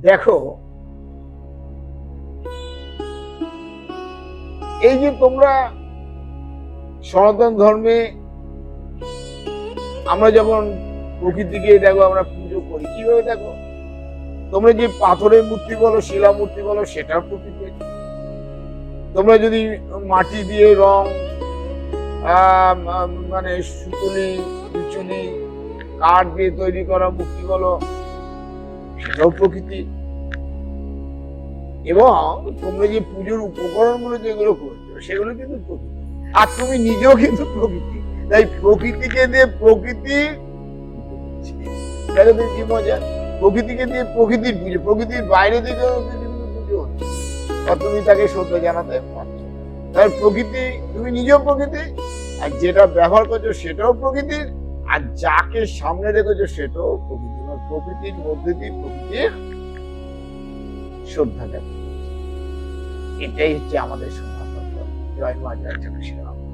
দেখো, এই যে তোমরা সনাতন ধর্মে আমরা যেমন প্রকৃতিকে দেখো, আমরা পুজো করি কিভাবে দেখো, তোমরা যে পাথরের মূর্তি বলো, শিলা মূর্তি বলো, সেটার প্রকৃতি। তোমরা যদি মাটি দিয়ে রং, মানে সুতুলি বিচুলি কাঠ দিয়ে তৈরি করা মূর্তি বলো, সেটাও প্রকৃতি। এবং তোমরা যে পুজোর উপকরণ গুলো যেগুলো করছো, সেগুলো কিন্তু প্রকৃতি। আর তুমি নিজেও কিন্তু প্রকৃতি। তাই প্রকৃতিকে দিয়ে প্রকৃতি, কি মজা! প্রকৃতিকে দিয়ে প্রকৃতির পুজো, প্রকৃতির বাইরে থেকে পুজো হচ্ছে, আর তুমি তাকে শ্রদ্ধা জানাতে পারছো। তাই প্রকৃতি, তুমি নিজেও প্রকৃতি, আর যেটা ব্যবহার করছো সেটাও প্রকৃতির, আর যাকে সামনে রেখেছো সেটাও প্রকৃতি। প্রকৃতির মধ্যে দিয়ে প্রকৃতির শ্রদ্ধা দেয়। এটাই হচ্ছে আমাদের সনাতন। জয় মা, জয় শ্রী রাম।